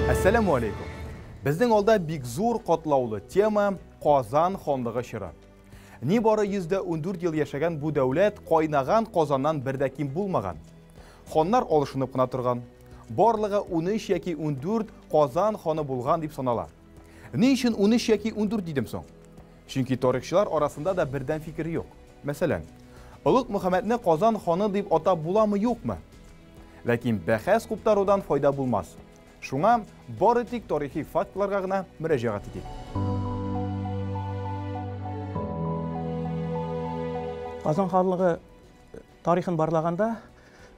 Assalamu alaikum. Bizning olda big zo'r qatlovli tema Qozon xonligi shiri. Nibora 114 yil yashagan bu davlat qaynagan qozondan birdakim bo'lmagan. Xonlar olishынып qına turgan. Borlig'i 13 yoki 14 Qozon xoni bo'lgan deb sanalar. Ne için 13 yoki 14 dedim so'ng? Chunki tarixchilar orasida da birdan fikri yo'q. Masalan, Ulug' Muhammadni Qozon xoni deb atab bo'ladimi yo'qmi? Lekin bahs qoptarudan foyda bo'lmas. Şuna baritik tarihi faktlarga gına müracaat edik. Qozon xonligi tarixin barlaganda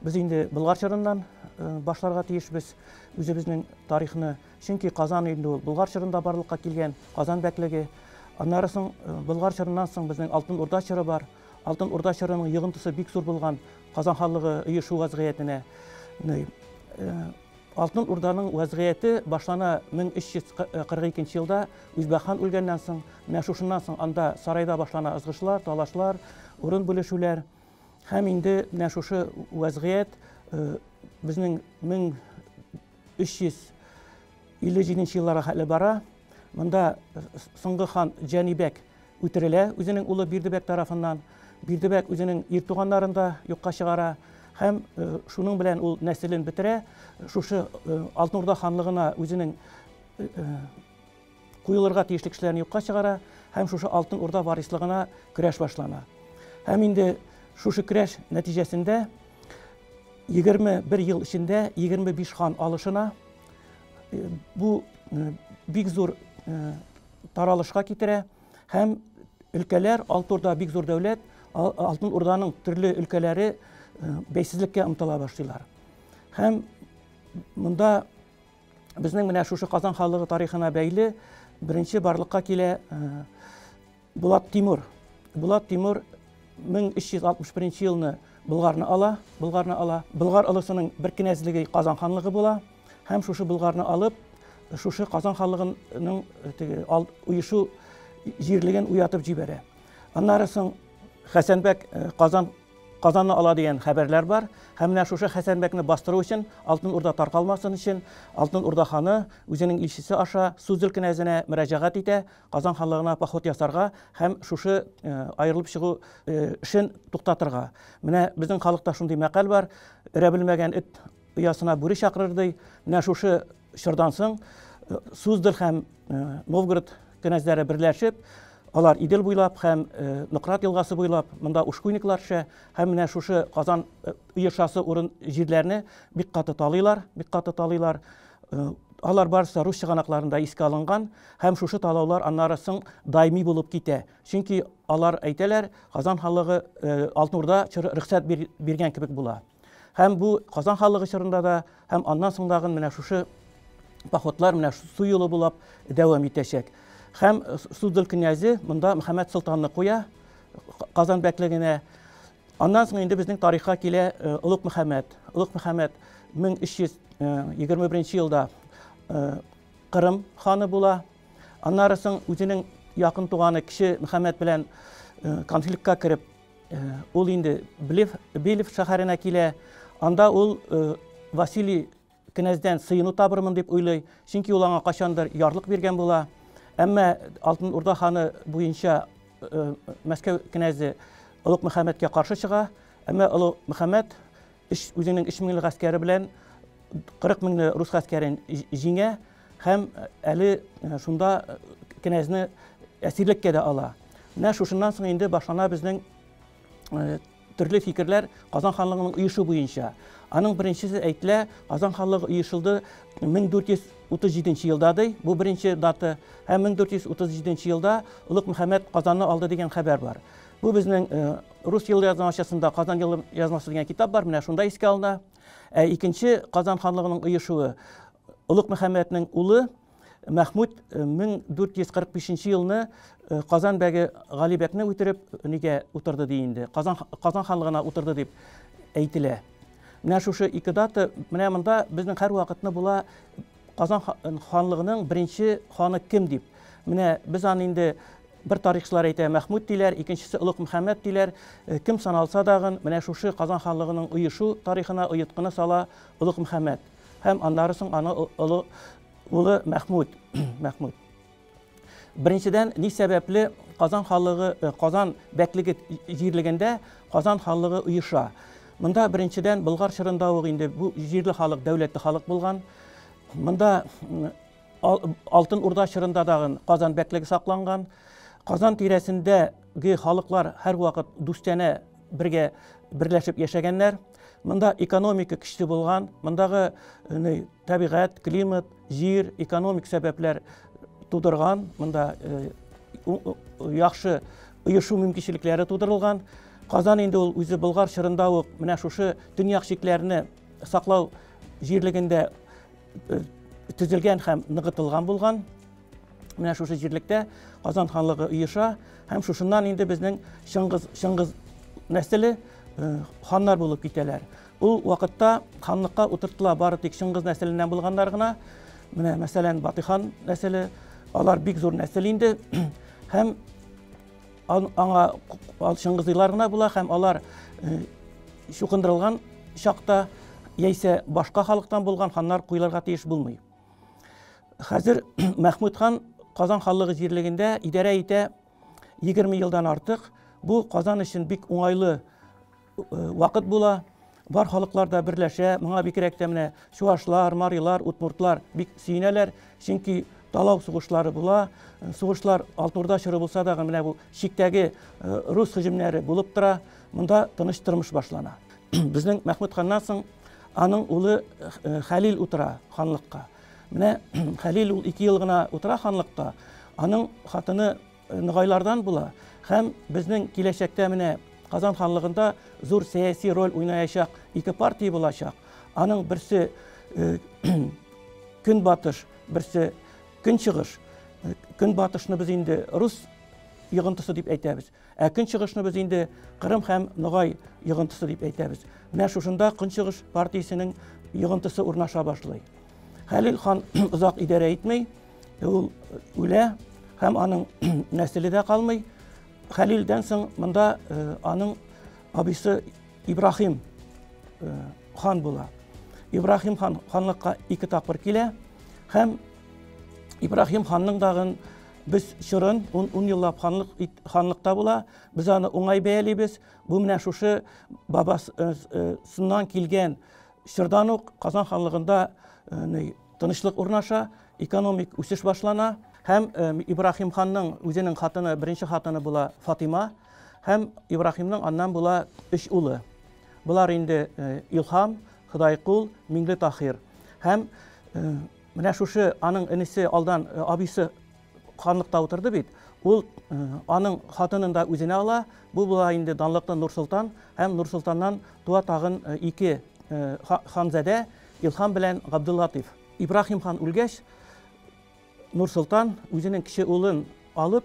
biz endi Bulgar çırından başlarga tiyişmiz özümüzün tarixini. Çünkü Qozon endi Bulgar çırında barlıkka kelgen Qozon bekligi. Andan soң Bulgar çırından soң bizning Altın Urda çırı var. Altın Urda çırının yığıntısı bik zor bolgan Qozon xonligi uyuşu vaziyetine Altın Urdanın vaziyeti başlana 1342 yılda Üzbekhan өлгәннән соң, шушыннан соң анда сарайда башлана ызгышлар, талашлар, урын бүлешүләр. Һәм инде шушы вазiyet безнең 1357 елларга хәле бара. Монда соңгы хан Җанибек үтерелә үзенең улы Бирдибек тарафыннан. Бирдибек үзенең ир туганнарын да юкка чыгара. Hem şunun bilen ul neslin bitire, şuşu Altın Urda xanlığına özünün kuyulurga tiyişlik işlerini yokka çıgara, hem şuşu Altın Urda varislığına küreş başlana. Hem indi şuşu küreş neticesinde 21 yıl içinde 25 xan alışına bu big zor taralışka kitire, hem ülkeler Altın Urda big zor devlet, Altın Urda'nın türlü ülkeleri beysizlikке ымтыла башлыйлар. Һәм монда безнең менә шушы Казан халыгы тарихына бәйле беренче барлыкка килә Булат Тимур. Булат Тимур 1361 елны Булгарны ала. Булгар улысының бер кенәзлеге Казан ханлыгы була. Һәм шушы Булгарны алып, шушы Казан халыгының уйышу җирлеген уятып җибәрә. Аннары соң Хәсәнбәк Qazanны ала дигән хәбәрләр бар. Һәм менә шушы Хәсәнбәкне бастыру өчен, Алтын Урда таркалмасын өчен, Алтын Урда ханы үзенең илчесе аша Сузыл кенәзенә мөрәҗәгать итә, Казан ханлыгына поход ясарга һәм шушы аерылып чыгу эшен туктатырга. Менә безнең халыкта шундый мәкаль бар, өрә белмәгән эт уясына бүре чакырыр ди. Менә шушы чордан соң Суздал һәм Новгород кенәзләре берләшеп, алар Идел буйлап һәм Нократ елгасы буйлап монда ушкуйникларча һәм менә шушы Казан уешасы урын җирләрне бик каты талыйлар. Алар барысы рус чыганакларында искә алынган һәм шушы талаулар аннары соң даими булып китә. Чөнки алар әйтәләр, Казан ханлыгы Алтын Урда рөхсәт биргән кебек була. Һәм бу Казан ханлыгы чорында да һәм аннан соңдагы менә шушы походлар менә су юлы булып дәвам итәчәк. Һәм Суздал князі монда Мөхәммәд Солтанны куя Казан бәклегенә. Аннан соң инде безнең тарихка килә Улуг Мөхәммәд. Улуг Мөхәммәд 1321 елда Кырым ханы була. Аннары соң үзенең якын туганы кеше Мөхәммәд белән конфликтка кирип, ул инде Белев шәһәренә килә. Анда ул Василий князьдән сыйыну табырмын дип уйлый. Чөнки ул аңа качандыр ярлык биргән була. Әмма Алтын Урда ханы буенча Мәскәү князі Улуг Мөхәммәдкә каршы чыга. Әмма Улуг Мөхәммәд үзенең 3 меңлек гаскәре белән 40 меңлек рус гаскәрен җиңә һәм әле шунда князьне әсирлеккә дә ала. Менә шушыннан соң инде башлана безнең төрле фикерләр Казан ханлыгының уйышу буенча. Аның беренчесе әйтелә, Казан ханлыгы уйышылды 1437 елда ди. Бу беренче даты. Һәм 1437 елда Улуг Мөхәммәд Казанны алды дигән хәбәр бар. Бу безнең рус ел язмачасында Казан ел язмасы дигән китап бар. Менә шунда искә алына. Икенче Казан ханлыгының уйышуы Улуг Мөхәммәднең улы Мәхмүд 1445 елны Казан бәге Галибәкне үтереп нигә утырды ди инде. Казан ханлыгына утырды дип әйтелә. Менә шушы ике дата, менә монда безнең һәр вакытны була Казан ханлыгының беренче ханы кем дип. Менә без аны инде bir tarixçılar әйтә Мәхмүд диләр, икенчесе Улуг Мөхәммәд диләр. Кем саналса дагын, менә шушы Казан ханлыгының уйышу тарихына уйыткыны сала Улуг Мөхәммәд. Һәм аннары соң аны улы Мәхмүд. Беренчедән, ни сәбәпле Казан ханлыгы, Казан бәклеге җирлегендә Казан ханлыгы оеша. Монда беренчедән Болгар чорында ук инде бу җирле халык дәүләтле халык булган. Монда Алтын Урда чорында да Казан бәклеге сакланган. Казан тирәсендәге халыклар һәр вакыт дустәнә бергә берләшеп яшәгәннәр. Монда экономика көчле булган. Мондагы табигать, климат, җир, экономик сәбәпләр тудырган. Монда яхшы оешу мөмкинлекләре тудырылган. Казан инде ул үзе Болгар чорында ук менә шушы төньяк чикләрне саклау җирлегендә төзелгән һәм ныгытылган булган. Менә шушы җирлектә Казан ханлыгы оеша һәм шушыннан инде безнең Чыңгыз нәселе ханнар булып китәләр. Ул вакытта ханлыкка утыртыла бары тик Чыңгыз нәселеннән булганнар гына. Менә мәсәлән Батыхан нәселе, алар бик зур нәсел инде һәм аңа Чыңгызлар гына була һәм алар чукындырылган чакта яисә башка халыктан булган ханнар куйларга тиеш булмый. Хәзер Мәхмүд хан Казан ханлыгы җирлегендә идарә итә 20 елдан артык. Бу Казан өчен бик уңайлы вакыт була. Бар халыклар да берләшә. Моңа бигрәк тә менә чуашлар, марилар, удмуртлар бик сөенәләр, чөнки талау сугышлары була. Сугышлар Алтын Урда чоры булса да менә бу чиктәге рус һөҗүмнәре булып тора. Монда тыныч тормыш башлана. Безнең Мәхмүд ханнан соң аның улы Хәлил утыра ханлыкка. Менә Хәлил ул 2 ел гына утыра ханлыкта. Аның хатыны ныгайлардан була һәм безнең киләчәктә менә Казан ханлыгында зур сәяси роль уйнаячак 2 партия булачак. Аның берсе Көнбатыш, берсе Көнчыгыш. Көнбатышны без инде рус йогынтысы дип әйтәбез. Ә Көнчыгышны без инде Кырым һәм Ногай йогынтысы дип әйтәбез. Менә шушында Көнчыгыш партиясенең йогынтысы урнаша башлый. Хәлил хан озак идарә итмәй, ул үлә һәм аның нәселе дә калмый. Хәлилдән соң монда аның абыйсы Ибрахим хан була. Ибрахим хан ханлыкка 2 тапкыр килә һәм Ибрахим ханның дагын без чорын 10 еллап ханлыкта була. Без аны уңай бәялибез. Бу менә шушы бабасыннан килгән чордан ук Казан ханлыгында тынычлык урнаша, экономик үсеш башлана. Һәм Ибрахим ханның үзенең хатыны, беренче хатыны була Фатима, һәм Ибрахимның аннан була 3 улы. Булар инде Илһам, Хыдайкул, Миңле Тахир. Һәм менә шушы аның инесе алдан абыйсы ханлыкта утырды бит. Ул аның хатынын да үзенә ала. Бу була инде данлыклы Нурсултан һәм Нурсултаннан туа тагын 2 ханзадә Илһам белән Габдуллатиф. Ибрахим хан үлгәч, Нурсултан үзенең кече улын алып,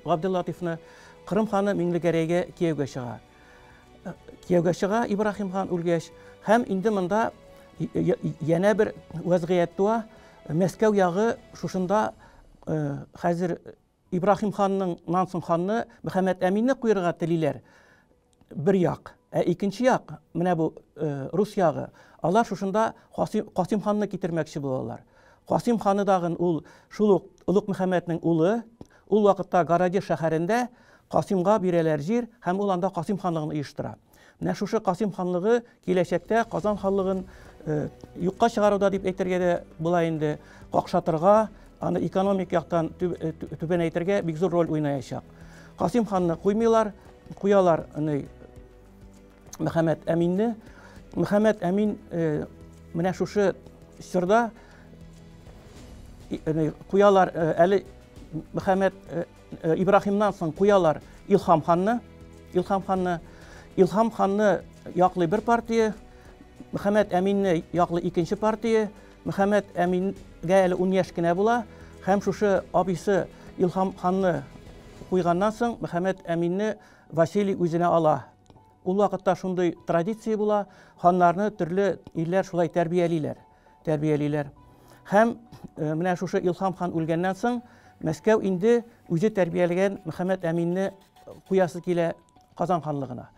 Габдуллатифны Кырым ханы Миңлегәрәйгә кияүгә чыга. Кияүгә чыга Ибрахим хан үлгәч, һәм инде монда яңа бер вазгыять туа. Мәскәү ягы шушында хәзер Ибрахим ханның нансың ханны Мөхәммәд Әминне куярга телиләр. Бер як. Ә икенче як, менә бу рус ягы. Алар шушында Касим ханны китермәкче булалар. Касим ханы дагын ул шул ук Улуг Мөхәммәднең улы, ул вакытта Гаради шәһәрендә Касимга бирәләр җир һәм ул анда Касим ханлыгын оештыра. Менә шушы Касим ханлыгы киләчәктә Казан ханлыгын юкка чыгаруда дип әйтергә дә була инде, какшатырга, аны экономик яктан түбәнәйтергә бик зур роль уйнаячак. Касим ханны куймыйлар, куялар Мөхәммәд Әминне. Мөхәммәд Әмин менә шушы чорда куялар әле Мөхәммәд Ибрахимнан соң куялар Илһам ханны. Илһам ханны яклый бер партия, Мөхәммәд Әминне яклый икенче партия. Мөхәммәд Әмингә әле 10 яшь кенә була һәм шушы абыйсы Илһам ханны куйганнан соң Мөхәммәд Әминне Василий үзенә ала. Ул вакытта шундый традиция була, ханнарны төрле илләр шулай тәрбиялиләр. Һәм менә шушы Илһам хан үлгәннән соң Мәскәү инде үзе тәрбияләгән Мөхәммәд Әминне куясы килә Казан ханлыгына.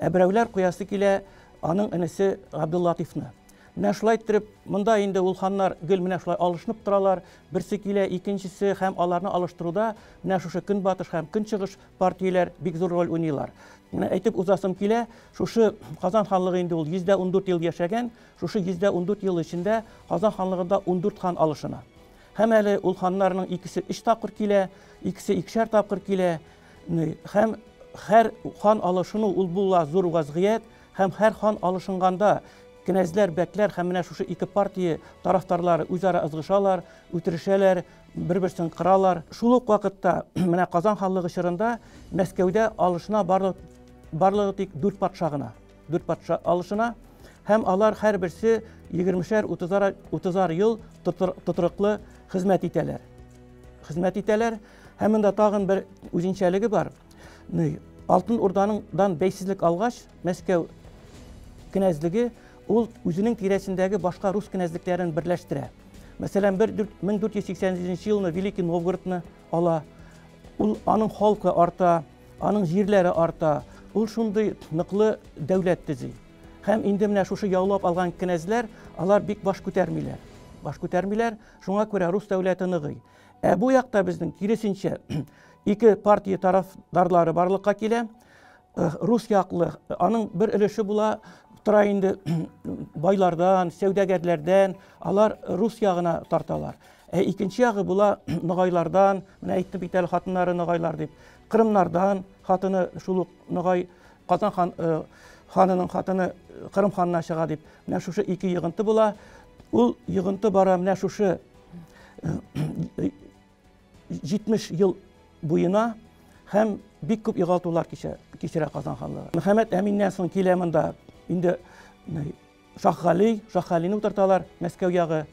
Берәүләр куясы килә аның инесе Габдуллатифны. Менә шулай итеп, монда инде ул ханнар гел менә шулай алышынып торалар. Берсе килә, икенчесе, һәм аларны алыштыруда менә шушы көнбатыш һәм көнчыгыш партияләр бик зур роль уйныйлар. Менә әйтеп узасым килә, шушы Казан ханлыгы инде ул 114 ел яшәгән, шушы 114 ел эчендә Казан ханлыгында 14 хан алышына. Һәм әле ул ханнарның икесе 3 тапкыр килә, икесе 2-шәр тапкыр килә. Һәм һәр хан алышыну ул була зур вазгыять, һәм һәр хан алышынганда кенәзләр, бәкләр һәм менә шушы ике партия тарафдарлары үзара ызгышалар, үтерешәләр, бер-берсен кыралар. Шул ук вакытта менә Казан ханлыгы чорында Мәскәүдә алышына барлыгы тик 4 патша гына. 4 патша алышына, һәм алар һәр берсе 20-шәр, 30-ар ел тотрыклы хезмәт итәләр. Һәм монда тагын бер үзенчәлеге бар. Алтын Урдадан бәйсезлек алгач, Мәскәү кенәзлеге ул үзенең тирәсендәге башка рус кенәзлекләрен берләштерә. Мәсәлән, 1480 елны Великий Новгородны ала. Ул аның халкы арта, аның җирләре арта. Ул шундый ныклы дәүләт төзи. Һәм инде менә шушы яулап алган кенәзләр, алар бик баш күтәрмиләр. Шуңа күрә рус дәүләте ныгый. Бу якта безнең киресенчә ике партия тарафдарлары барлыкка килә. Рус яклы, аның бер өлеше була тора инде байлардан, сәүдәгәрләрдән, алар рус ягына тарталар. Икенче ягы була ныгайлардан, менә әйтеп бит әле хатыннары ныгайлар дип, Кырымнардан хатыны шул ук ныгай, Казан ханының хатыны Кырым ханына чыга дип, менә шушы ике йыгынты була. Ул йыгынты бара менә шушы 70 ел буена, һәм бик күп югалтулар кичерә Казан ханлыгы. Мөхәммәд Әминнән соң килә монда инде Шаһгалине утырталар Мәскәү ягы.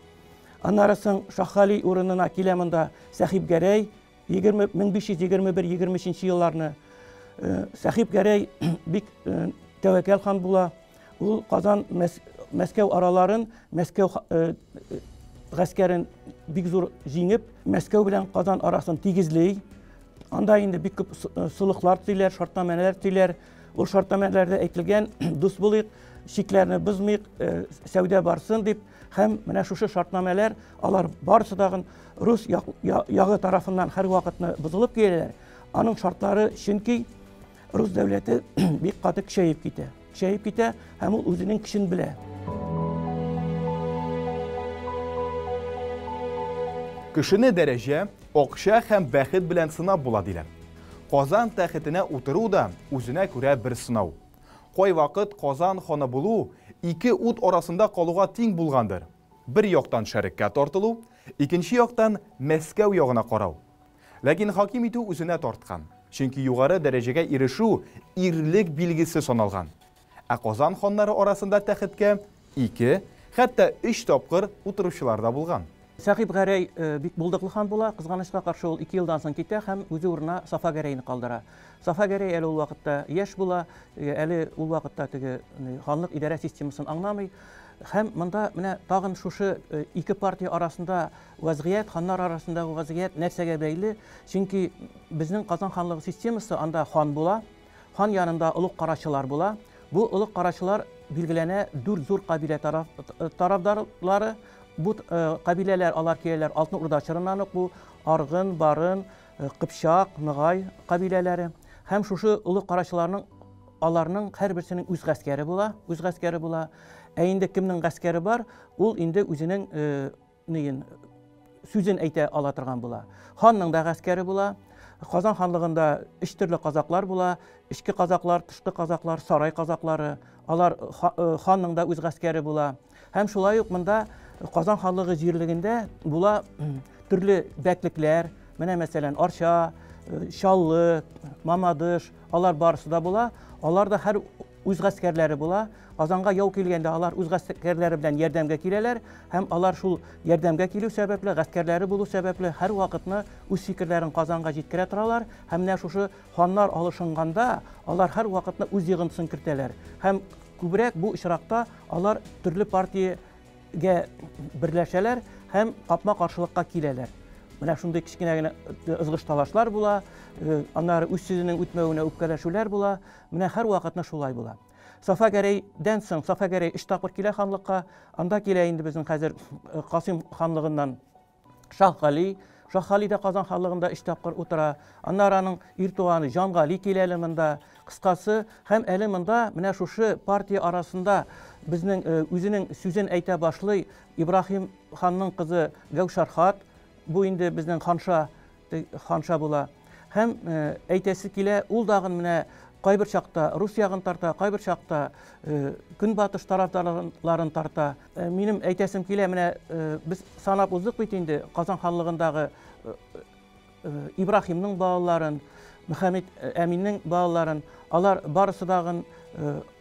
Аннары соң Шаһгали урынына килә монда Сәхип Гәрәй 1521-23 елларны. Сәхип Гәрәй бик тәвәккәл хан була. Ул Казан Мәскәү араларын, Мәскәү гаскәрен бик зур җиңеп, Мәскәү белән Казан арасын тигезлей. Анда инде бик күп сулыклар төйләр, шартнамәләр төйләр. Ул шартнамәләрдә әйтелгән дус булыйк, шикләрне бозмыйк, сәүдә барсын дип, һәм менә шушы шартнамәләр алар барысы да рус ягы тарафыннан һәр вакытны бозылып киләләр. Аның шартлары чөнки рус дәүләте бик каты көчәеп китә, һәм ул үзенең көчен белә. Кешене дәрәҗә, акча һәм бәхет белән сынап була диләр. Казан тәхетенә утыру да үзенә күрә бер сынау. Кай вакыт Казан ханы булу ике ут арасында калуга тиң булгандыр. Бер яктан шәреккә тартылу, икенче яктан Мәскәү ягына карау. Ләкин хаким итү үзенә тарткан. Чөнки югары дәрәҗәгә ирешү ирлек билгесе саналган. Казан ханнары арасында тәхеткә 2, хәтта 3 тапкыр утыручылар да булган. Сәхип Гәрәй бик булдыклы хан була, кызганычка каршы ул 2 елдан соң китә һәм үзе урынына Сафа Гәрәйне калдыра. Сафа Гәрәй әле ул вакытта яшь була, әле ул вакытта теге ханлык идарә системасын аңламый. Һәм монда менә тагын шушы ике партия арасында вазгыять, ханнар арасындагы вазгыять нәрсәгә бәйле? Чөнки безнең Казан ханлыгы системасы анда хан була, хан янында улуг карачылар була. Бу улуг карачылар билгеләнә 4 зур кабилә тарафдарлары. Бу кабиләләр алар киләләр Алтын Урда чорыннан ук, бу Аргын, Барын, Кыпчак, Ныгай кабиләләре. Һәм шушы улуг карачыларның аларның һәр берсенең үз гаскәре була. Инде кемнең гаскәре бар, ул инде үзенең сүзен әйтә ала торган була. Ханның да гаскәре була. Казан ханлыгында 3 төрле казаклар була. Ичке казаклар, тышкы казаклар, сарай казаклары. Алар ханның да үз гаскәре була. Һәм шулай ук монда Казан ханлыгы җирлегендә була төрле бәклекләр, менә мәсәлән Арча, Чаллы, Мамадыш, алар барысы да була. Алар да һәр үз гаскәрләре була. Казанга яу килгәндә алар үз гаскәрләре белән ярдәмгә киләләр, һәм алар шул ярдәмгә килү сәбәпле, гаскәрләре булу сәбәпле һәр вакытны үз фикерләрен Казанга җиткерә торалар, һәм менә шушы ханнар алышынганда алар һәр вакытны үз йыгынтысын кертәләр. Һәм күбрәк бу очракта алар төрле партиягә берләшәләр һәм капма каршылыкка киләләр. Менә шундый кичкенә генә ызгыш талашлар була, аннары үз сүзенең үтмәвенә үпкәләшүләр була. Менә һәр вакытны шулай була. Сафа Гәрәйдән соң, Сафа Гәрәй 3 тапкыр килә ханлыкка, анда килә инде безнең хәзер Касыйм ханлыгыннан Шаһ Гали. Шаһ Гали да Казан ханлыгында 3 тапкыр утыра. Аннары аның ир туганы Җан Гали килә әле монда. Кыскасы, һәм әле монда менә шушы партия арасында безнең үзенең сүзен әйтә башлый Ибраһим ханның кызы Гәүшәр хат. Бу инде безнең ханша була. Һәм әйтәсе килә, ул дагын менә кайбер чакта Рус ягын тарта, кайбер чакта Көнбатыш тарафдарларын тарта. Минем әйтәсем килә, менә без санап уздык бит инде Казан ханлыгындагы Ибраһимның балаларын, Мөхәммәд Әминнең балаларын, алар барысы дагын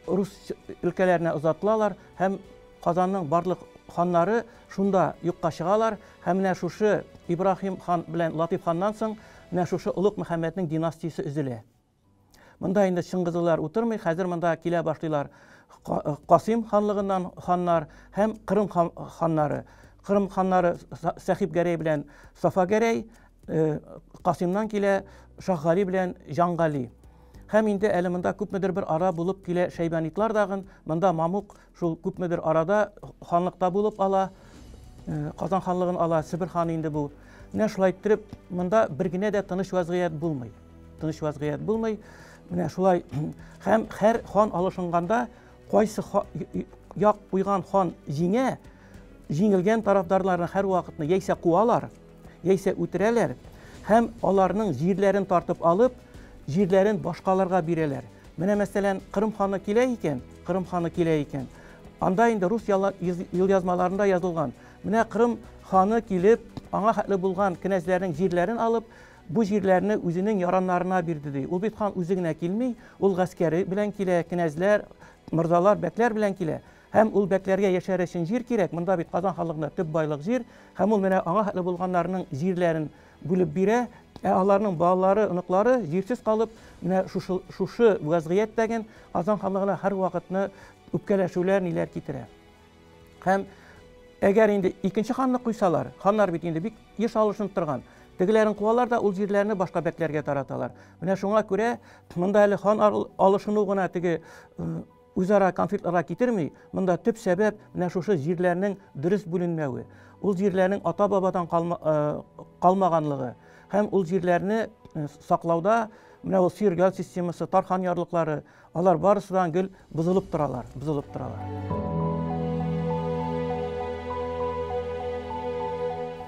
Рус өлкәләренә озатылалар һәм Казанның барлык ханнары шунда юкка чыгалар һәм менә шушы Ибраһим хан белән Латиф ханнан соң менә шушы Улуг Мөхәммәднең династиясе өзелә. Монда инде Чыңгызлар утырмый, хәзер монда килә башлыйлар Касыйм ханлыгыннан ханнар һәм Кырым ханнары. Кырым ханнары Сәхип Гәрәй белән Сафа Гәрәй, Касыймнан килә Шаһ Гали белән Җан Гали. Һәм инде әле монда күпмедер бер ара булып килә Шәйбанитлар дагын, монда Мамук шул күпмедер арада ханлыкта булып ала, Казан ханлыгын ала, Себер ханы инде бу. Менә шулай итеп, монда бер генә дә тыныч вазгыять булмый. Тыныч вазгыять булмый. Менә шулай һәм һәр хан алышынганда кайсы як куйган хан җиңә, җиңелгән тарафдарларны һәр вакытны яисә куалар, яисә үтерәләр һәм аларның җирләрен тартып алып, җирләрен башкаларга бирәләр. Менә мәсәлән Кырым ханы килә икән. Анда инде рус елъязмаларында язылган. Менә Кырым ханы килеп, аңа хәтле булган князьләрнең җирләрен алып, бу җирләрне үзенең яраннарына бирде ди. Ул бит хан үзе генә килми, ул гаскәре белән килә, князьләр, мырзалар, бәкләр белән килә. Һәм ул бәкләргә яшәр өчен җир кирәк. Монда бит Казан ханлыгында төп байлык җир, һәм ул менә аңа хәтле булганнарның җирләрен бүлеп бирә. Аларның балалары, оныклары җирсез калып, менә шушы вазгыятьтәген Казан ханлыгына һәр вакытны үпкәләшүләр, ниләр китерә. Һәм әгәр инде икенче ханны куйсалар, ханнар бит инде бик еш алышынып торган. Тегеләрен куалар да ул җирләрне башка бәкләргә тараталар. Менә шуңа күрә монда әле хан алышыну гына теге үзара конфликтларга китерми, монда төп сәбәп менә шушы җирләрнең дөрес бүленмәве. Ул җирләрнең ата-бабадан калмаганлыгы һәм ул җирләрне саклауда менә ул Сиргал системасы, Тархан ярлыклары, алар барысыдан гел бузылып торалар.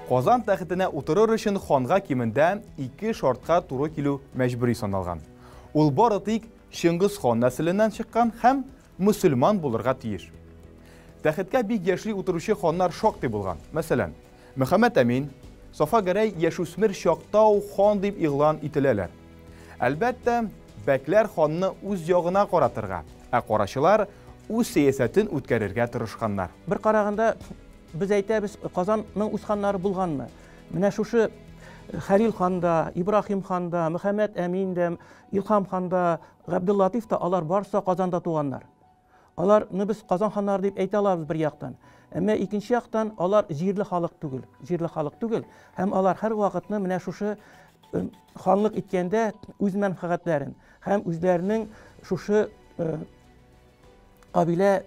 Казан тәхетенә утырыр өчен ханга кимендә 2 шартка туры килү мәҗбүри саналган. Ул бары тик Чыңгыз хан нәселеннән чыккан һәм мөселман булырга тиеш. Тәхеткә бик яшьли утыручы ханнар шактый булган. Мәсәлән, Мөхәммәд Әмин, Сафа Гәрәй яшүсмер чакта хан дип игълан ителәләр. Әлбәттә, бәкләр ханны үз ягына каратырга, ә карачылар үз сәясәтен үткәрергә тырышканнар. Бер караганда biz әйтәбез, Казанның үз ханнары булганмы? Менә шушы Хәлил ханда, Ибраһим ханда, Мөхәммәд Әминдә, Илһам ханда, Габдуллатиф та алар барысы Казанда туганнар. Аларны без Казан ханнары дип әйтә алабыз бер яктан. Әмма икенче яктан алар җирле халык түгел. Һәм алар һәр вакытны менә шушы ханлык иткәндә үз мәнфәгатьләрен һәм үзләренең шушы кабилә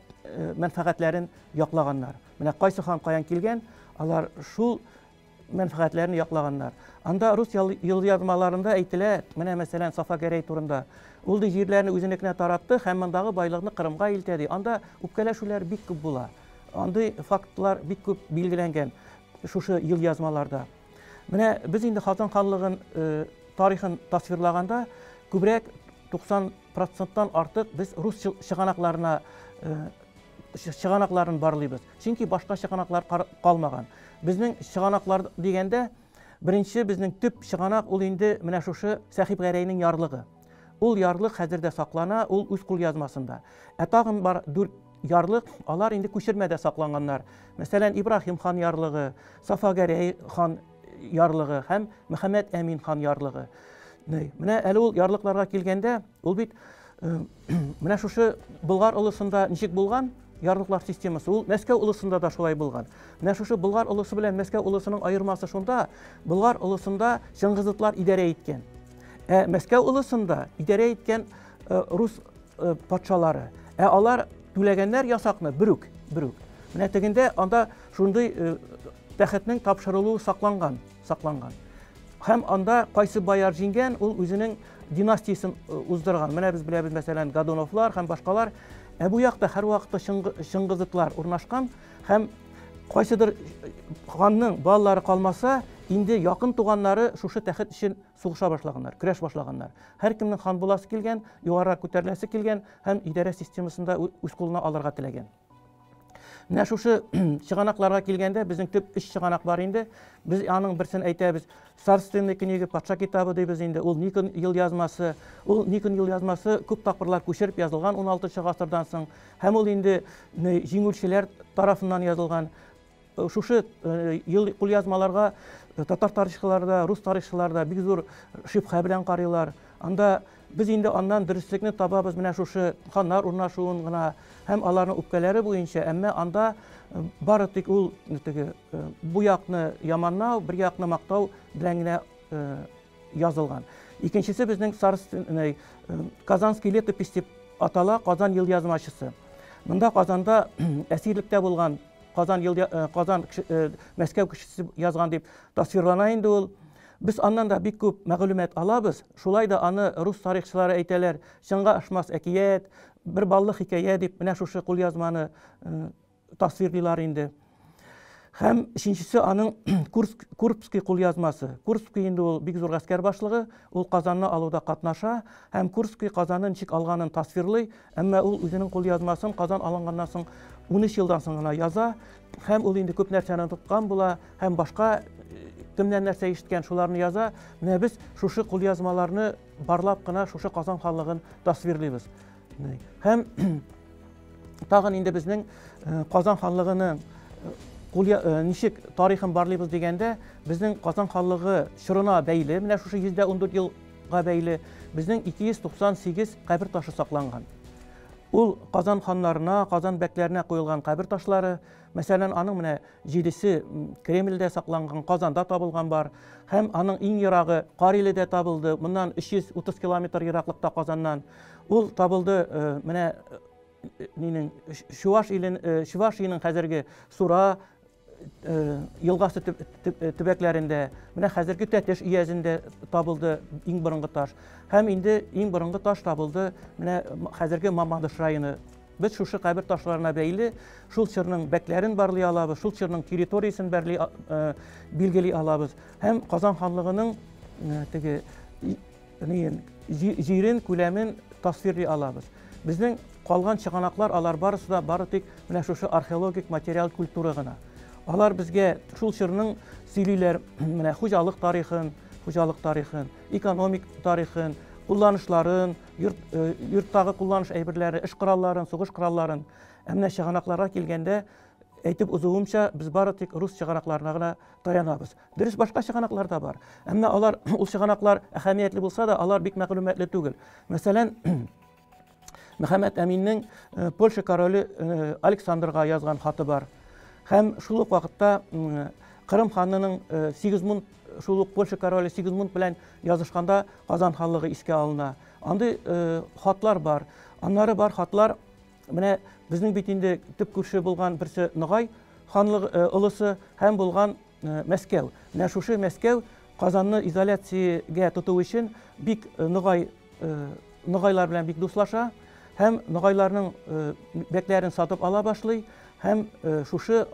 мәнфәгатьләрен яклаганнар. Менә кайсы хан каян килгән, алар шул мәнфәгатьләрне яклаганнар. Анда рус елъязмаларында әйтелә, менә мәсәлән Сафа Гәрәй турында. Ул ди җирләрне үзенекенә таратты һәм мондагы байлыкны Кырымга илтәде. Анда үпкәләшүләр бик күп була. Андый фактлар бик күп билгеләнгән шушы елъязмаларда. Менә без инде Казан ханлыгын тарихын тасвирлаганда күбрәк 90%-тан артык без рус чыганакларын барлыйбыз. Чөнки башка чыганаклар калмаган. Безнең чыганаклар дигәндә, беренче безнең төп чыганак ул инде менә шушы Сәхип Гәрәйнең ярлыгы. Ул ярлык хәзердә саклана, ул үз кулъязмасында. Тагын бар 4 ярлык, алар инде күчермәдә сакланганнар. Мәсәлән, Ибраһим хан ярлыгы, Сафа Гәрәй хан ярлыгы һәм Мөхәммәд Әмин хан ярлыгы. Менә әле ул ярлыкларга килгәндә, ул бит менә шушы Болгар улысында ничек булган? Ярлыклар системасы, ул Мәскәү улысында да шулай булган. Менә шушы Болгар улысы белән Мәскәү улысының аермасы шунда, Болгар улысында Чыңгызлар идарә иткән. Мәскәү улысында идарә иткән рус патшалары. Алар түләгәннәр ясакны бүрүк. Менә тегендә анда шундый тәхетнең тапшырылуы сакланган. Һәм анда кайсы баяр җиңгән, ул үзенең династиясын уздырган. Менә без беләбез, мәсәлән, Годуновлар һәм башкалар. Бу якта һәрвакыт Шыңгызытлар урнашкан һәм кайсыдыр ханның балалары калмаса, инде якын туганнары шушы тәхет өчен сугыша башлаганнар, көрәш башлаганнар. Һәркемнең хан буласы килгән, югары күтәреләсе килгән һәм идарә системасында үз кулына алырга теләгән. Менә шушы чыганакларга килгәндә безнең төп 3 чыганак бар инде. Без аның берсен әйтәбез. Царственный книга, патша китабы дибез инде. Ул Никон ел язмасы. Ул Никон ел язмасы күп тапкырлар күчереп язылган 16-нчы гасырдан соң. Һәм ул инде җиңүчеләр тарафыннан язылган. Шушы ел кулъязмаларга татар тарихчыларда, рус тарихчыларда бик зур шөбһә белән карыйлар. Анда biz инде аннан дөреслекне табабыз, менә шушы ханнар урнашуын гына һәм аларның үпкәләре буенча, әмма анда бары тик ул бу якны яманлау, бер якны мактау белән генә язылган. Икенчесе безнең Казанский летопись дип атала, Казан ел язмачысы. Монда Казанда әсирлектә булган Казан Мәскәү кешесе язган дип тасвирлана инде ул. Biz andan da bik күп мәгълүмат алабыз. Шулай да аны рус тарихчылары әйтәләр, чынга ашмас әкият, бер баллы хикәя дип менә шушы кулъязманы тасвирлыйлар инде. Һәм икенчесе аның Курбский кулъязмасы. Курбский инде ул бик зур гаскәр башлыгы, ул Казанны алуда катнаша һәм Курбский Казанны ничек алганын тасвирлый, әмма ул үзенең кулъязмасын Казан алынганнан соң 13 елдан соң гына яза һәм ул инде күп нәрсәне тоткан була һәм башка кемнән нәрсә ишеткән шуларны яза. Менә без шушы кулъязмаларны барлап кына шушы Казан ханлыгын тасвирлыйбыз. Һәм тагын инде безнең Казан ханлыгының ничек тарихын барлыйбыз дигәндә, безнең Казан ханлыгы чорына бәйле, менә шушы 114 елга бәйле безнең 298 кабер ташы сакланган. Ул Казан ханнарына, Казан бәкләренә куелган кабер ташлары, мәсәлән, аның менә 7-се Кремльдә сакланган, Казанда табылган бар, һәм аның иң ерагы Карелидә табылды, моннан 330 километр ераклыкта Казаннан. Ул табылды менә Чуваш иленең хәзерге Сура елгасы төбәкләрендә, менә хәзерге Тәтеш иязендә табылды иң борынгы таш. Һәм инде иң борынгы таш табылды менә хәзерге Мамадыш районы. Biz шушы кабер ташларына бәйле шул чорның бәкләрен барлый алабыз, шул чорның территориясын билгели алабыз. Һәм Казан ханлыгының җирен, күләмен тасвирлый алабыз. Безнең калган чыганаклар алар барысы да бары тик менә шушы археологик материал культура гына. Алар безгә шул чорның сөйлиләр, менә хуҗалык тарихын, экономик тарихын, кулланышларын, йорттагы кулланыш әйберләре, эш коралларын, сугыш коралларын, әмма чыганакларга килгәндә әйтеп узуымча, без бары тик рус чыганакларына гына таянабыз. Дөрес, башка чыганаклар да бар. Әмма алар ул чыганаклар әһәмиятле булса да, алар бик мәгълүматлы түгел. Мәсәлән, Мөхәммәд Әминнең Польша короле Александрга язган хаты бар. Һәм шул ук вакытта Кырым ханының Сигизмунд, шул ук Польша короле Сигизмунд белән язышканда Казан ханлыгы искә алына. Андый хатлар бар. Аннары бар хатлар, менә безнең бит инде төп күрше булган берсе Ныгай ханлыгы улысы һәм булган Мәскәү. Менә шушы Мәскәү Казанны изоляциягә тоту өчен бик Ныгайлар белән бик дуслаша һәм Ныгайларның бәкләрен сатып ала башлый һәм шушы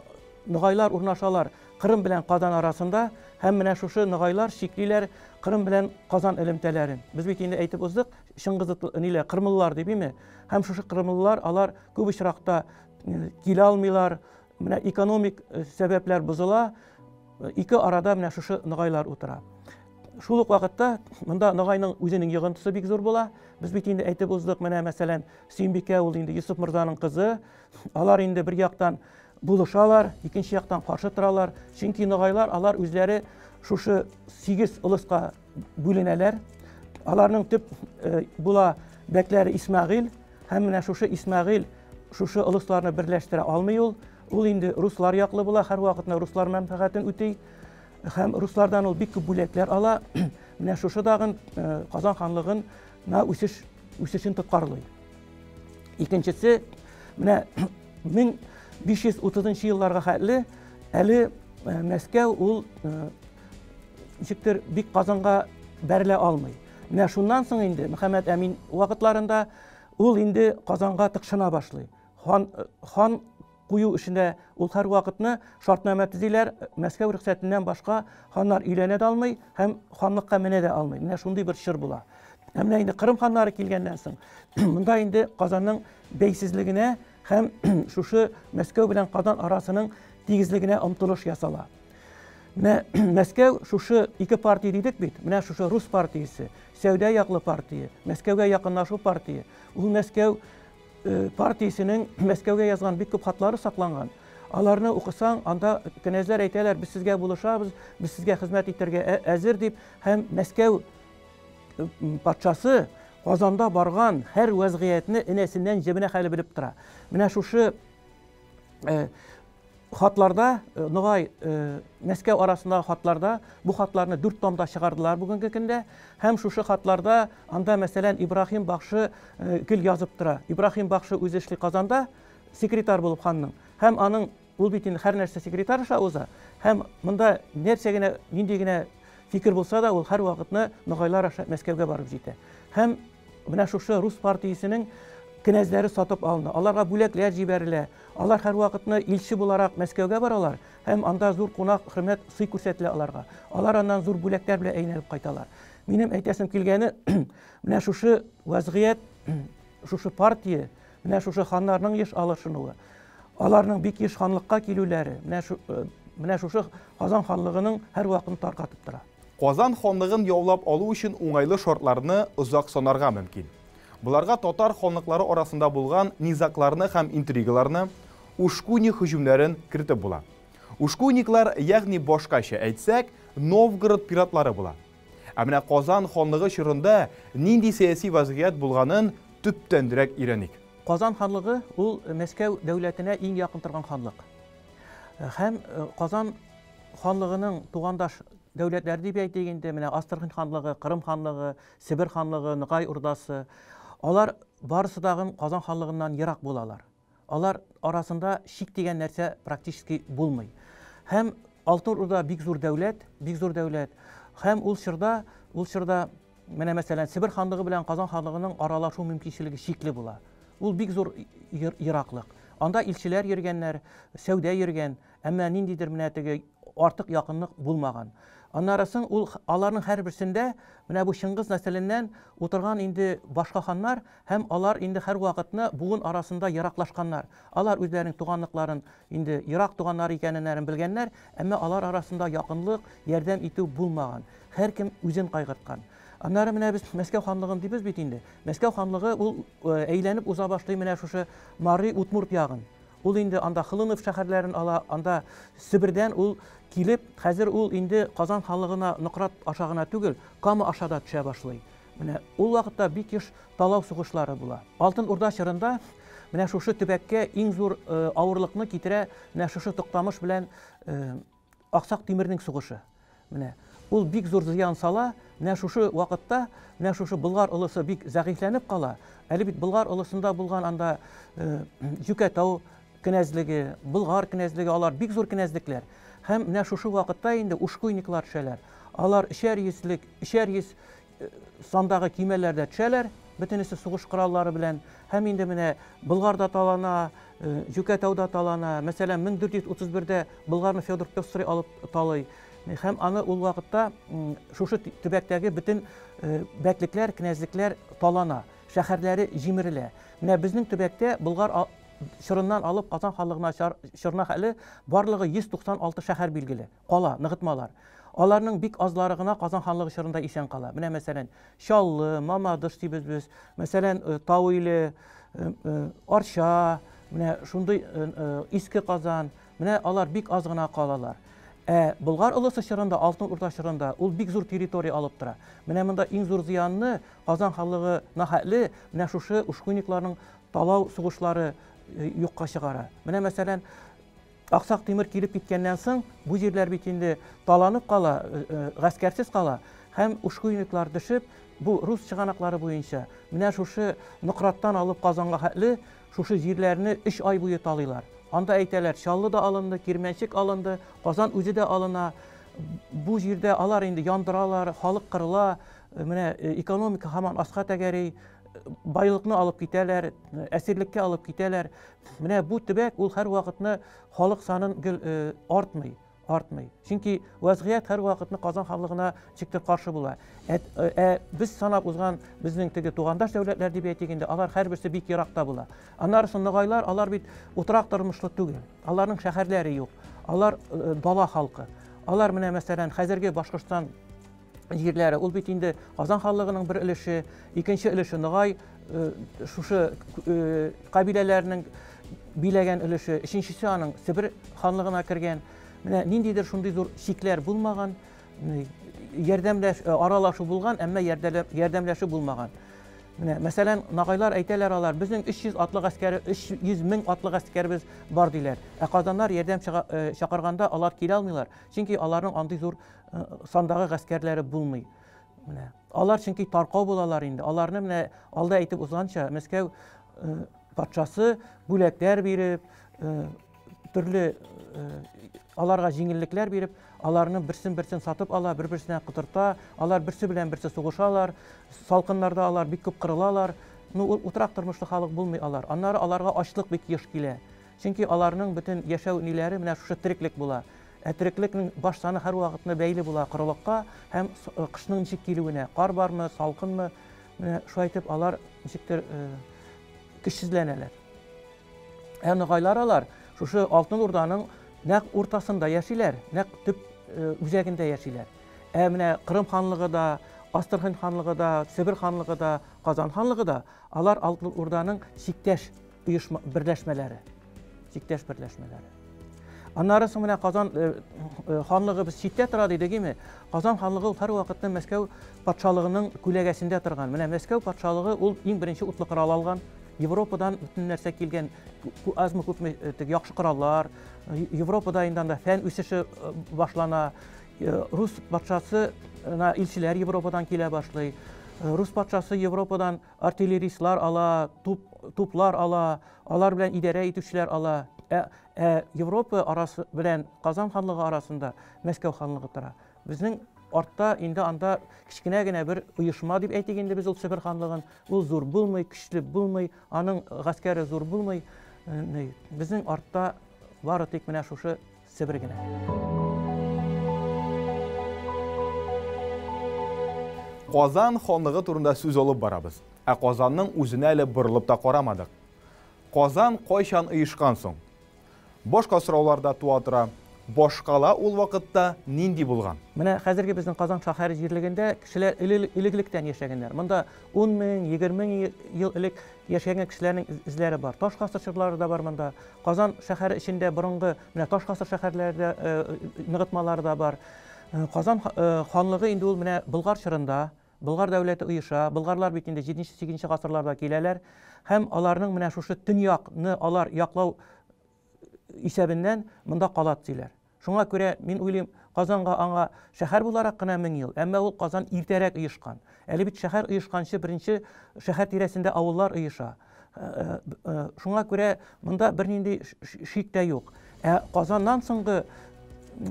Ныгайлар урнашалар Кырым белән Казан арасында һәм менә шушы Ныгайлар шиклиләр Кырым белән Казан элемтәләрен. Без бит инде әйтеп уздык, Шыңгызытлар, Кырмыллар дибеме? Һәм шушы Кырмыллар алар күп очракта килә алмыйлар. Менә экономик сәбәпләр бузыла, ике арада менә шушы Ныгайлар утыра. Шул ук вакытта монда Ныгайның үзенең йогынтысы бик зур була. Без бит инде әйтеп уздык, менә мәсәлән, Сөембикә ул инде Йосыф мырзаның кызы. Алар инде бер яктан булышалар, икенче яктан каршы торалар. Чөнки Ныгайлар алар үзләре шушы 8 улыска бүленәләр. Аларның төп була бәкләре Исмәгыйль һәм менә шушы Исмәгыйль шушы улысларны берләштерә алмый ул. Ул инде руслар яклы була, һәр вакытны руслар мәнфәгатен үти. Һәм руслардан ул бик күп бүләкләр ала. Менә шушы дагын Казан ханлыгын үсешен тоткарлый. Икенчесе, менә 1530 елларга хәтле әле Мәскәү ул ничектер бик Казанга бәрелә алмый. Менә шуннан соң инде Мөхәммәд Әмин вакытларында ул инде Казанга тыкшына башлый. Хан кую эшендә ул һәр вакытны шартнамә төзиләр, Мәскәү рөхсәтеннән башка ханнар өйләнә дә алмый һәм ханлыкка менә дә алмый. Менә шундый бер чор була. Менә инде Кырым ханнары килгәннән соң монда инде Казанның бәйсезлегенә һәм шушы Мәскәү белән Казан арасының тигезлегенә омтылыш ясала. Менә Мәскәү шушы ике партия дидек бит. Менә шушы Рус партиясе, сәүдә яклы партия, Мәскәүгә якынлашу партия. Ул Мәскәү партиясенең Мәскәүгә язган бик күп хатлары сакланган. Аларны укысаң, анда кенәзләр әйтәләр, без сезгә булышабыз, без сезгә хезмәт итәргә әзер дип, һәм Мәскәү патшасы Казанда барган һәр вазгыятьне инәсеннән җебенә хәле белеп тора. Менә шушы хатларда, Ногай Мәскәү арасындагы хатларда, бу хатларны 4 томда чыгардылар бүгенге көндә, һәм шушы хатларда анда мәсәлән Ибраһим Бахшы гел язып тора. Ибраһим Бахшы үзе эшли Казанда, секретарь булып ханның, һәм аның ул бит инде һәр нәрсә секретарша уза, һәм монда нәрсә генә, нинди генә фикер булса да, ул һәр вакытны Ногайлар аша Мәскәүгә барып җитә. Һәм менә шушы Рус партиясенең кенәзләре сатып алына. Аларга бүләкләр җибәрелә. Алар һәр вакытны илче буларак Мәскәүгә баралар, һәм анда зур кунак хөрмәт сый күрсәтелә аларга. Алар аннан зур бүләкләр белән әйләнеп кайталар. Минем әйтәсем килгәне, менә шушы вазгыять, шушы партия, менә шушы ханнарның еш алышынуы, аларның бик еш ханлыкка килүләре, менә шушы Казан ханлыгының һәр вакытын таркатып тора. Казан ханлыгын яулап алу өчен уңайлы шартларны озак санарга мөмкин. Буларга татар ханлыклары арасында булган низакларны һәм интригаларны, ушкуйник һөҗүмнәрен кертеп була. Ушкуйниклар, ягъни башкача әйтсәк, Новгород пиратлары була. Ә менә Казан ханлыгы чорында нинди сәяси вазгыять булганын төптәнрәк өйрәник. Казан ханлыгы ул Мәскәү дәүләтенә иң якын торган ханлык. Һәм Казан ханлыгының тугандаш дәүләтләре дип әйтик инде, менә Астрахань ханлыгы, Кырым ханлыгы, Сибир ханлыгы, Ногай урдасы, алар барысы дагы Казан ханлыгыннан ерак булалар. Алар арасында шик дигән нәрсә практически булмый. Һәм Алтын Урда бик зур дәүләт, һәм ул чорда менә мәсәлән Сибир ханлыгы белән Казан ханлыгының аралашу мөмкинчелеге шикле була. Ул бик зур ераклык. Анда илчеләр йөргәннәр, сәүдә йөргән, әмма ниндидер менә теге артык якынлык булмаган. Аннары соң ул аларның һәрберсендә менә бу Чыңгыз нәселеннән утырган инде башка ханнар, һәм алар инде һәр вакытны буын арасында ераклашканнар. Алар үзләренең туганлыкларын инде ерак туганнар икәнен белгәннәр, әмма алар арасында якынлык, ярдәм итү булмаган. Һәркем үзен кайгырткан. Аннары менә без Мәскәү ханлыгын дибез бит инде. Мәскәү ханлыгы ул әйләнеп уза башлый менә шушы Мари Удмурт ягын. Ул инде анда Хлынов шәһәрләрен ала, анда Сибирдән ул килеп, хәзер ул инде Казан ханлыгына Нократ аша гына түгел, Кама аша да төшә башлый. Менә ул вакытта бик еш талау сугышлары була. Алтын Урда чорында менә шушы төбәккә иң зур авырлыкны китерә менә шушы Токтамыш белән Аксак Тимирнең сугышы. Менә ул бик зур зыян сала, менә шушы вакытта менә шушы Болгар улысы бик зәгыйфләнеп кала. Әле бит Болгар улысында булган анда Жүкәтау кенәзлеге, Болгар кенәзлеге, алар бик зур кенәзлекләр. Һәм менә шушы вакытта инде ушкуйниклар төшәләр. Алар 300 сандагы кимәләрдә төшәләр, бөтенесе сугыш кораллары белән. Һәм инде менә Болгар да талана, Жүкәтау да талана. Мәсәлән, 1431дә Болгарны Федор Пестрый алып талый. Һәм аны ул вакытта шушы төбәктәге бөтен бәклекләр, кенәзлекләр талана, шәһәрләре җимерелә. Менә безнең төбәктә Болгар чорыннан алып Казан ханлыгына чорына хәле барлыгы 196 шәһәр билгеле. Кала, ныгытмалар. Аларның бик азлары гына Казан ханлыгы чорында исән кала. Менә мәсәлән, Чаллы, Мамадыш дибез без. Мәсәлән, Тауиле, Арча, менә шундый Иске Казан, менә алар бик аз гына калалар. Болгар улысы чорында, Алтын Урда чорында ул бик зур территория алып тора. Менә монда иң зур зыянны Казан ханлыгына хәтле менә шушы ушкуйникларның талау сугышлары юкка чыгара. Менә мәсәлән, Аксак Тимир килеп киткәннән соң бу җирләр бит инде таланып кала, гаскәрсез кала, һәм ушкуйниклар төшеп, бу рус чыганаклары буенча менә шушы Нократтан алып Казанга хәтле шушы җирләрне 3 ай буе талыйлар. Анда әйтәләр, Чаллы да алынды, Кирмәнчек алынды, Казан үзе дә алына. Бу җирдә алар инде яндыралар, халык кырыла, менә экономика һаман аска тәгәри, байлыкны алып китәләр, әсирлеккә алып китәләр. Менә бу төбәк ул һәр вакытны халык санын артмый. Чөнки вазгыять һәр вакытны Казан ханлыгына чиктер каршы була. Без санап узган безнең теге тугандаш дәүләтләр дип әйтгәндә, алар һәрберсе бик еракта була. Аннары ноғайлар, алар бит утырак тормышлы түгел. Аларның шәһәрләре юк. Алар дала халкы. Алар менә мәсәлән хәзерге Башкортстан җирләре, ул бит инде Казан ханлыгының бер өлеше, икенче өлеше ноғай шушы кабиләләрнең биләгән өлеше, өченчесе аның Себер ханлыгына кергән. Менә ниндидер шундый зур шикләр булмаган, аралашу булган, әмма ярдәмләшү булмаган. Менә мәсәлән, ноғайлар әйтәләр, алар безнең 300 мең атлы гаскәрбез бар диләр. Казаннар ярдәм чакырганда алар килә алмыйлар, чөнки аларның андый зур сандагы гаскәрләре булмый. Менә алар чөнки таркау булалар инде. Аларны менә алда әйтеп узганча, Мәскәү патшасы бүләкләр биреп, төрле аларга җиңеллекләр биреп, аларны берсен сатып ала, бер-берсенә кытырта, алар берсе белән берсе сугышалар, салкыннарда алар бик күп кырылалар. Утрак тормышлы халык булмый алар. Аннары аларга ачлык бик еш килә. Чөнки аларның бөтен яшәү ниләре менә шушы тереклек була. Тереклekнең баш саны һәр вакытны бәйле була корылыкка һәм кышның ничек килүенә. Кар бармы, салкынмы? Менә шулай итеп алар ничектер көчсезләнәләр. Ноғайлар алар шушы Алтын Урданың нәкъ уртасында яшиләр, нәкъ төп үзәгендә яшиләр. Менә Кырым ханлыгы да, Астрахань ханлыгы да, Себер ханлыгы да, Казан ханлыгы да, алар Алтын Урданың чиктәш берләшмәләре. Аннары соң менә Казан ханлыгы без читтә тора дидегеме? Казан ханлыгы һәр вакытны Мәскәү патшалыгының күләгәсендә торган. Менә Мәскәү патшалыгы ул иң беренче утлы корал алган. Европадан бүтән нәрсә килгән, азмы күпме яхшы кораллар. Европада инде анда фән үсеше башлана. Рус патшасы илчеләр Европадан килә башлый. Рус патшасы Европадан артиллеристлар ала, туплар ала, алар белән идарә итүчеләр ала. Европа арасы белән Казан ханлыгы арасында Мәскәү ханлыгы тора. Безнең артта инде анда кичкенә генә бер оешма дип әйтик инде без ул Себер ханлыгын. Ул зур булмый, көчле булмый, аның гаскәре зур булмый. Безнең артта бары тик менә шушы Себер генә. Казан ханлыгы турында сүз алып барабыз. Казанның үзенә әле борылып та карамадык. Казан кайчан оешкан соң? Башка сорауларда туа тора. Башкала ул вакытта нинди булган? Менә хәзерге безнең Казан шәһәре җирлегендә кешеләр илеглектән яшәгәннәр. Монда 10 мең, 20 мең ел элек яшәгән кешеләрнең изләре бар. Таш гасырлары да бар монда. Казан шәһәре эчендә борынгы менә таш гасыр шәһәрләрдә ныгытмалары да бар. Казан ханлыгы инде ул менә Болгар чорында, Болгар дәүләте оеша. Болгарлар бит инде 7-8 гасырларда киләләр һәм аларның менә шушы төньякны алар яклау исәбеннән монда калат диләр. Шуңа күрә мин уйлыйм, Казанга аңа шәһәр буларак кына 1000 ел, әмма ул Казан иртәрәк оешкан. Әле бит шәһәр оешканчы беренче шәһәр тирәсендә авыллар оеша. Шуңа күрә монда бернинди шик тә юк. Казаннан соңгы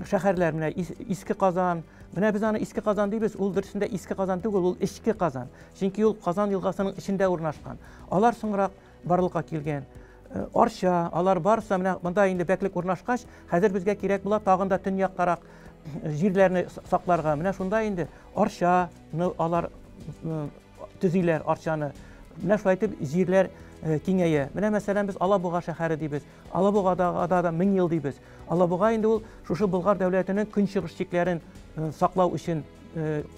шәһәрләр менә Иске Казан, менә без аны Иске Казан дибез, ул дөресендә Иске Казан түгел, ул Эчке Казан. Чөнки ул Казан елгасының эчендә урнашкан. Алар соңрак барлыкка килгән. Арча, алар барса менә монда инде бәклек урнашкач, хәзер безгә кирәк була тагын да төньяккарак җирләрне сакларга. Менә шунда инде Арчаны алар төзиләр, Арчаны. Менә шулай итеп җирләр киңәя. Менә мәсәлән без Алабуга шәһәре дибез. Алабугада да 1000 ел дибез. Алабуга инде ул шушы Болгар дәүләтенең көнчыгыш чикләрен саклау өчен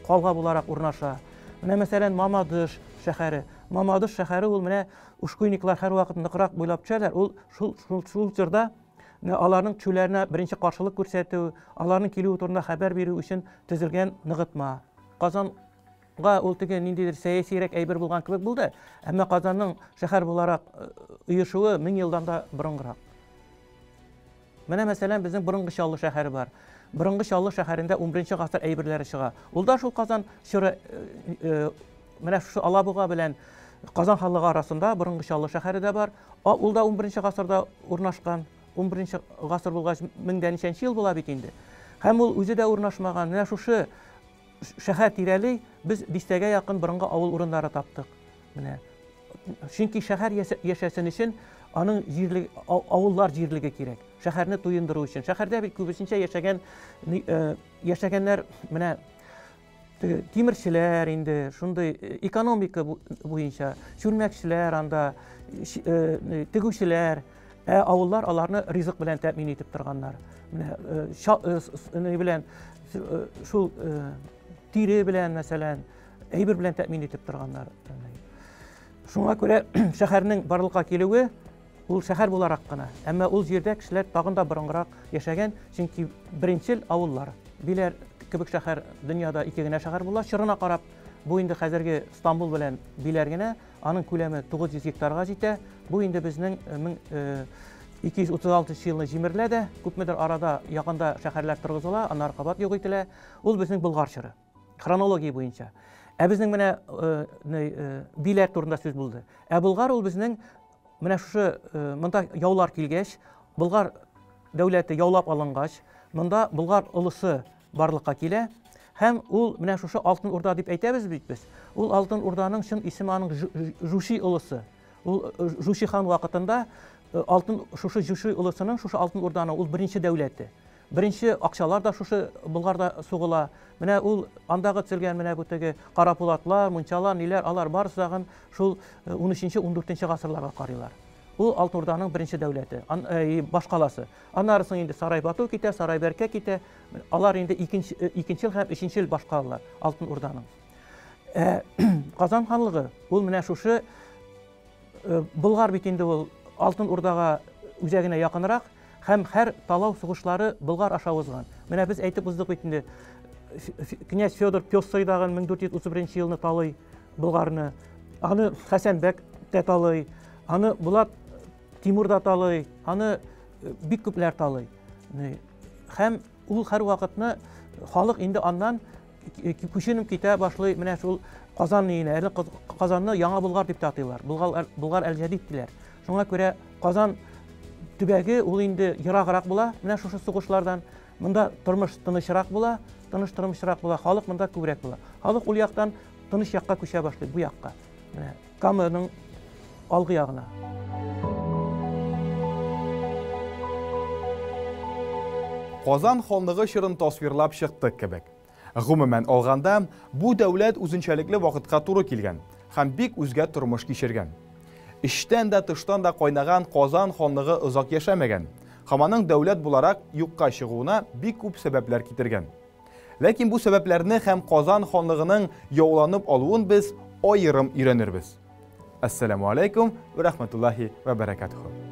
калга буларак урнаша. Менә мәсәлән Мамадыш шәһәре. Мамадыш шәһәре ул менә ушкуйниклар һәр вакыт ныграк буйлап төшәләр. Ул шул җирдә аларның төшүләренә беренче каршылык күрсәтү, аларның килүе турында хәбәр бирү өчен төзелгән ныгытма. Казанга ул теге ниндидер сәясирәк әйбер булган кебек булды. Әмма Казанның шәһәр буларак оешуы 1000 елдан да борынгырак. Менә мәсәлән безнең борынгы Чаллы шәһәре бар. Борынгы Чаллы шәһәрендә 11 гасыр әйберләре чыга. Ул да шул Казан чоры менә шушы Алабуга белән Казан ханлыгы арасында борынгы Чаллы шәһәре дә бар. Ул да 11 гасырда урнашкан. 11 гасыр булгач, 1000 ел була бит инде. Һәм ул үзе дә урнашмаган. Менә шушы шәһәр тирәли без 5-гә якын борынгы авыл урыннары таптык. Менә чөнки шәһәр яшәсен өчен аның җирле авыллар җирлеге кирәк. Шәһәрне туендыру өчен. Шәһәрдә бит күбесенчә яшәгәннәр менә тимерчеләр инде, шундый экономика буенча, чүлмәкчеләр анда, тегүчеләр, авыллар аларны ризык белән тәэмин итеп торганнар. Менә белән шул тире белән, мәсәлән, әйбер белән тәэмин итеп торганнар. Шуңа күрә шәһәрнең барлыкка килүе ул шәһәр буларак кына. Әмма ул җирдә кешеләр тагын да борынгырак яшәгән, чөнки беренчел авыллар. Биләр кебек шәһәр дөньяда 2 генә шәһәр була. Чорына карап, бу инде хәзерге Стамбул белән Биләр генә, аның күләме 900 гектарга җитә. Бу инде безнең 236 елны җимерлә дә, күпмедер арада якында шәһәрләр торгызыла, аннары кабат юк ителә. Ул безнең Болгар чоры. Хронология буенча. Безнең менә Биләр турында сүз булды. Болгар ул безнең менә шушы монда яулар килгәч, Болгар дәүләте яулап алынгач, монда Болгар улысы барлыкка килә. Һәм ул менә шушы Алтын Урда дип әйтәбез бит без. Ул Алтын Урданың чын исеме аның Жуши улысы. Ул Жуши хан вакытында шушы Жуши улысының шушы Алтын Урданың ул беренче дәүләте. Беренче акчалар да шушы Болгарда сугыла. Менә ул андагы төзелгән менә бу теге карапулатлар, мунчалар, ниләр, алар барысы да шул 13-14 гасырларга карыйлар. Ул Алтын Урданың беренче дәүләте, башкаласы. Аннарысын инде Сарайбату китә, Сарайбәркә китә. Алар инде 2нче һәм 3нче башкалалар Алтын Урданың. Казан ханлыгы ул менә шушы Болгар бит инде ул Алтын Урдага үзәгенә якынрак һәм һәр талау сугышлары Болгар аша узган. Менә без әйтеп уздык бит инде князь Федор Пёстрыйдагы 1431 елны талый Болгарны. Аны Хәсәнбәк тә талый, аны Булат Тимур да талый, аны бик күпләр талый. Һәм ул һәр вакытны халык инде аннан күченеп китә башлый. Менә шул Казанны инде, әле Казанны Яңа Болгар дип татыйлар. Болгар әл-Җәдид диләр. Шуңа күрә Казан төбәге ул инде ераграк була. Менә шушы сугышлардан монда тормыш тынычрак була, тормышрак була, халык монда күбрәк була. Халык ул яктан тыныч якка күчә башлый, бу якка. Менә Каманың алгы ягына. Казан ханлыгы чорын тасвирлап чыктык кебек. Гомумән алганда, бу дәүләт үзенчәлекле вакытка туры килгән һәм бик үзгә тормыш кичергән. Иштән дә тыштан да кайнаган Казан ханлыгы озак яшәмәгән. Һәм аның дәүләт буларак юкка чыгуына бик күп сәбәпләр китергән. Ләкин бу сәбәпләрне һәм Казан ханлыгының яуланып алуын без аерым өйрәнербез. Ассаламу алейкум ва рахматуллахи ва баракатуху.